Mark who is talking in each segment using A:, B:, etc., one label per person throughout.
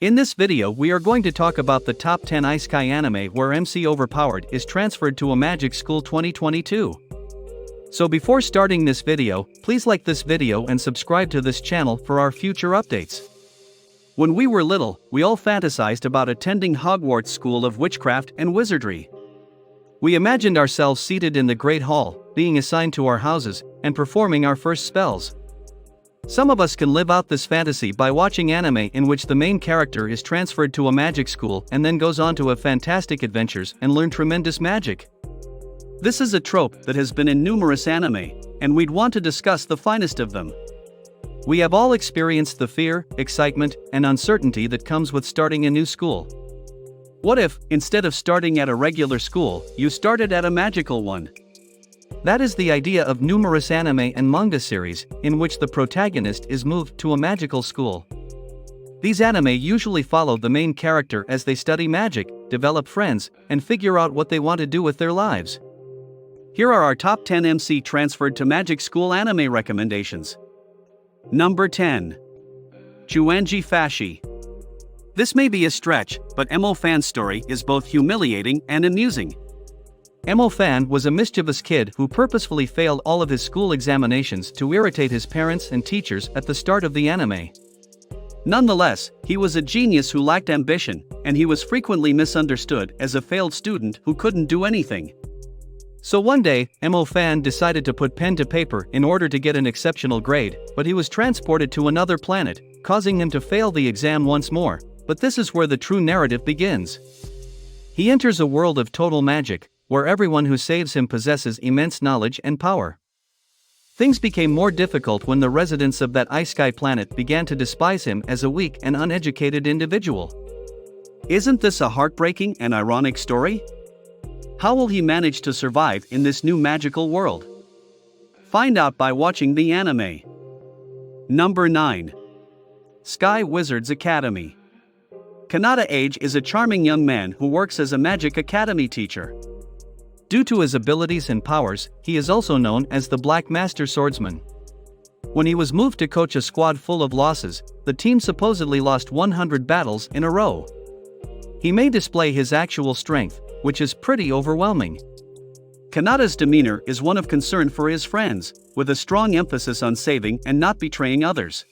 A: In this video we are going to talk about the top 10 Isekai anime where MC Overpowered is transferred to a magic school 2022. So before starting this video, please like this video and subscribe to this channel for our future updates. When we were little, we all fantasized about attending Hogwarts School of Witchcraft and Wizardry. We imagined ourselves seated in the Great Hall, being assigned to our houses, and performing our first spells. Some of us can live out this fantasy by watching anime in which the main character is transferred to a magic school and then goes on to have fantastic adventures and learn tremendous magic. This is a trope that has been in numerous anime, and we'd want to discuss the finest of them. We have all experienced the fear, excitement, and uncertainty that comes with starting a new school. What if, instead of starting at a regular school, you started at a magical one? That is the idea of numerous anime and manga series, in which the protagonist is moved to a magical school. These anime usually follow the main character as they study magic, develop friends, and figure out what they want to do with their lives. Here are our top 10 MC transferred to magic school anime recommendations. Number 10. Juanji Fashi. This may be a stretch, but Emo Fan's story is both humiliating and amusing. Emo Fan was a mischievous kid who purposefully failed all of his school examinations to irritate his parents and teachers at the start of the anime. Nonetheless, he was a genius who lacked ambition, and he was frequently misunderstood as a failed student who couldn't do anything. So one day, Emo Fan decided to put pen to paper in order to get an exceptional grade, but he was transported to another planet, causing him to fail the exam once more. But this is where the true narrative begins. He enters a world of total magic, where everyone who saves him possesses immense knowledge and power. Things became more difficult when the residents of that Isekai planet began to despise him as a weak and uneducated individual. Isn't this a heartbreaking and ironic story? How will he manage to survive in this new magical world? Find out by watching the anime. Number 9. Sky Wizards Academy. Kanata Age is a charming young man who works as a magic academy teacher. Due to his abilities and powers, he is also known as the Black Master Swordsman. When he was moved to coach a squad full of losses, the team supposedly lost 100 battles in a row. He may display his actual strength, which is pretty overwhelming. Kanata's demeanor is one of concern for his friends, with a strong emphasis on saving and not betraying others.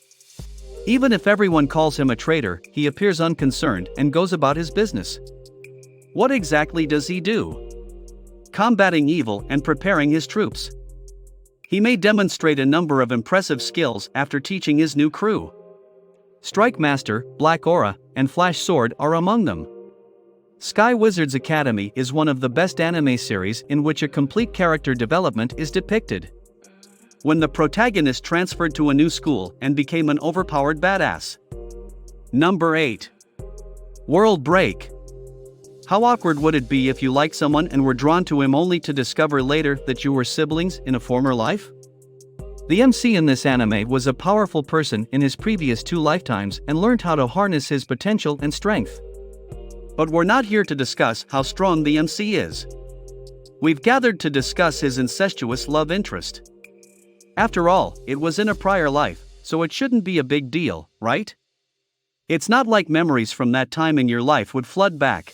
A: Even if everyone calls him a traitor, he appears unconcerned and goes about his business. What exactly does he do? Combating evil and preparing his troops. He may demonstrate a number of impressive skills after teaching his new crew. Strike Master, Black Aura, and Flash Sword are among them. Sky Wizards Academy is one of the best anime series in which a complete character development is depicted. When the protagonist transferred to a new school and became an overpowered badass. Number 8. World Break. How awkward would it be if you liked someone and were drawn to him only to discover later that you were siblings in a former life? The MC in this anime was a powerful person in his previous 2 lifetimes and learned how to harness his potential and strength. But we're not here to discuss how strong the MC is. We've gathered to discuss his incestuous love interest. After all, it was in a prior life, so it shouldn't be a big deal, right? It's not like memories from that time in your life would flood back.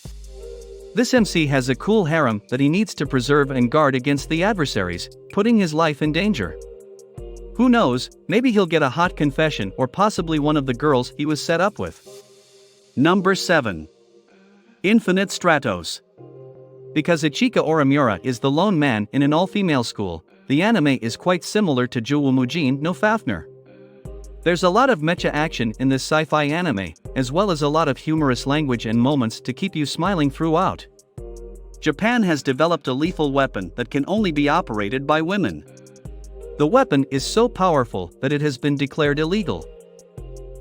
A: This MC has a cool harem that he needs to preserve and guard against the adversaries, putting his life in danger. Who knows, maybe he'll get a hot confession or possibly one of the girls he was set up with. Number 7. Infinite Stratos. Because Ichika Oramura is the lone man in an all-female school, the anime is quite similar to Jōwōmujin no Fafner. There's a lot of mecha action in this sci-fi anime, as well as a lot of humorous language and moments to keep you smiling throughout. Japan has developed a lethal weapon that can only be operated by women. The weapon is so powerful that it has been declared illegal.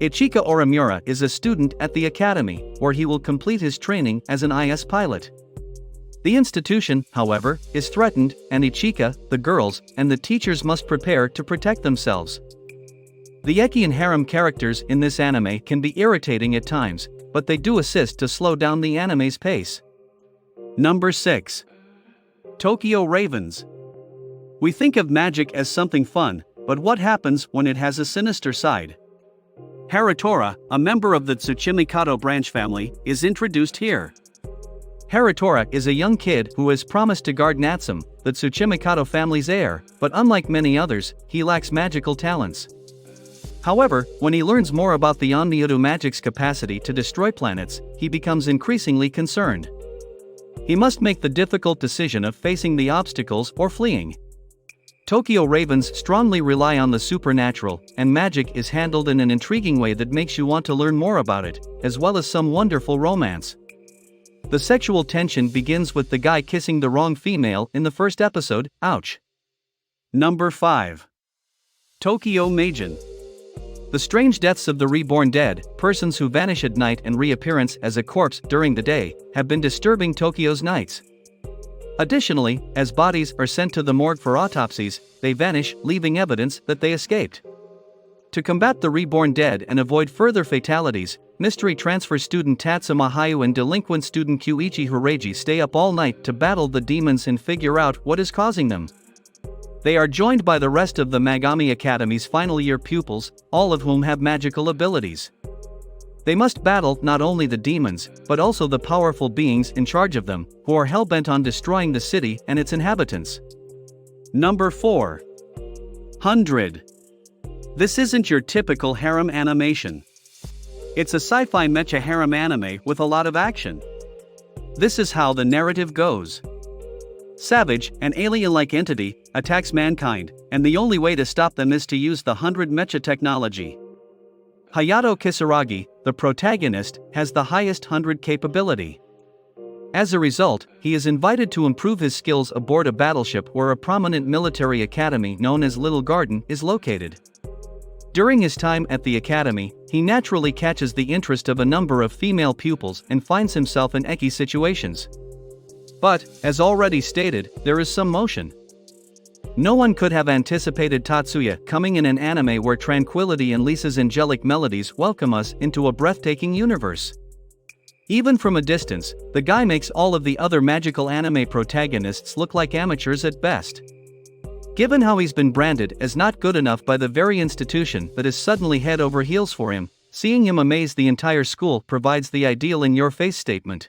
A: Ichika Oramura is a student at the academy, where he will complete his training as an IS pilot. The institution, however, is threatened, and Ichika, the girls, and the teachers must prepare to protect themselves. The Eki and harem characters in this anime can be irritating at times, but they do assist to slow down the anime's pace. Number 6. Tokyo Ravens. We think of magic as something fun, but what happens when it has a sinister side?
B: Haratora, a member of the Tsuchimikado branch family, is introduced here.
A: Haratora is a young kid who is promised to guard Natsum, the Tsuchimikado family's heir, but unlike many others, he lacks magical talents. However, when he learns more about the Onmyoto magic's capacity to destroy planets, he becomes increasingly concerned. He must make the difficult decision of facing the obstacles or fleeing. Tokyo Ravens strongly rely on the supernatural, and magic is handled in an intriguing way that makes you want to learn more about it, as well as some wonderful romance. The sexual tension begins with the guy kissing the wrong female in the first episode. Ouch.
B: Number 5. Tokyo Meijin.
A: The strange deaths of the reborn dead, persons who vanish at night and reappearance as a corpse during the day, have been disturbing Tokyo's nights. Additionally, as bodies are sent to the morgue for autopsies, they vanish, leaving evidence that they escaped. To combat the reborn dead and avoid further fatalities, mystery transfer student Tatsuma Hayu and delinquent student Kyuichi Hireji stay up all night to battle the demons and figure out what is causing them. They are joined by the rest of the Magami Academy's final year pupils, all of whom have magical abilities. They must battle not only the demons, but also the powerful beings in charge of them, who are hell-bent on destroying the city and its inhabitants.
B: Number 4. 100. This isn't your typical harem animation. It's a sci-fi mecha harem anime with a lot of action. This is how the narrative goes. Savage, an alien-like entity, attacks mankind, and the only way to stop them is to use the 100 mecha technology. Hayato Kisaragi, the protagonist, has the highest 100 capability. As a result, he is invited to improve his skills aboard a battleship where a prominent military academy known as Little Garden is located. During his time at the academy, he naturally catches the interest of a number of female pupils and finds himself in icky situations. But, as already stated, there is some motion. No one could have anticipated Tatsuya coming in an anime where tranquility and Lisa's angelic melodies welcome us into a breathtaking universe. Even from a distance, the guy makes all of the other magical anime protagonists look like amateurs at best. Given how he's been branded as not good enough by the very institution that is suddenly head over heels for him, seeing him amaze the entire school provides the ideal in-your-face statement.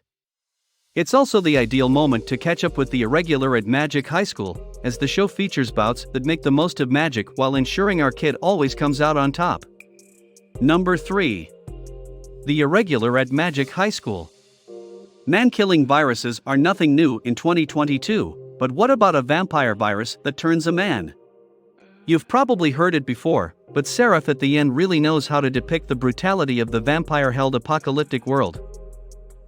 B: It's also the ideal moment to catch up with the irregular at Magic High School, as the show features bouts that make the most of magic while ensuring our kid always comes out on top. Number 3. The Irregular at Magic High School. Man-killing viruses are nothing new in 2022, but what about a vampire virus that turns a man? You've probably heard it before, but Seraph at the end really knows how to depict the brutality of the vampire-held apocalyptic world.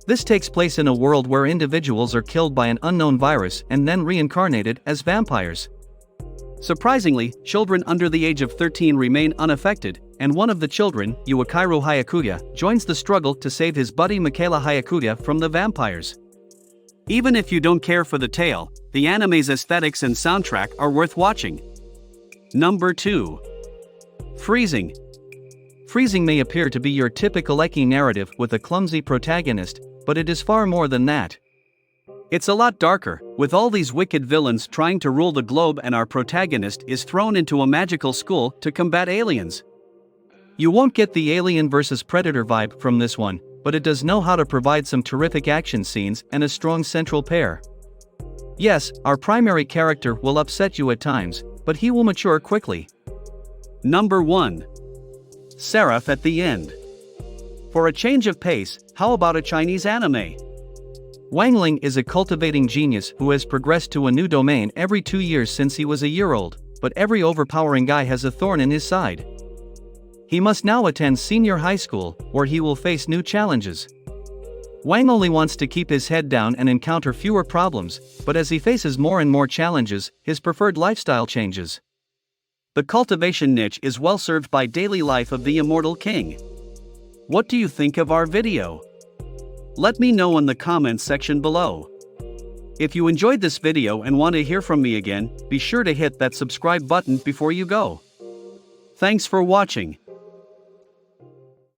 B: This takes place in a world where individuals are killed by an unknown virus and then reincarnated as vampires. Surprisingly, children under the age of 13 remain unaffected, and one of the children, Yuakiro Hayakuya, joins the struggle to save his buddy Michaela Hayakuya from the vampires. Even if you don't care for the tale, the anime's aesthetics and soundtrack are worth watching. Number 2. Freezing. Freezing may appear to be your typical Eki narrative with a clumsy protagonist, but it is far more than that. It's a lot darker, with all these wicked villains trying to rule the globe and our protagonist is thrown into a magical school to combat aliens. You won't get the Alien vs Predator vibe from this one, but it does know how to provide some terrific action scenes and a strong central pair. Yes, our primary character will upset you at times, but he will mature quickly. Number 1. Seraph at the End. For a change of pace, how about a Chinese anime? Wang Ling is a cultivating genius who has progressed to a new domain every 2 years since he was a year old, but every overpowering guy has a thorn in his side. He must now attend senior high school, where he will face new challenges. Wang only wants to keep his head down and encounter fewer problems, but as he faces more and more challenges, his preferred lifestyle changes. The cultivation niche is well served by daily life of the immortal king. What do you think of our video? Let me know in the comments section below. If you enjoyed this video and want to hear from me again, be sure to hit that subscribe button before you go. Thanks for watching.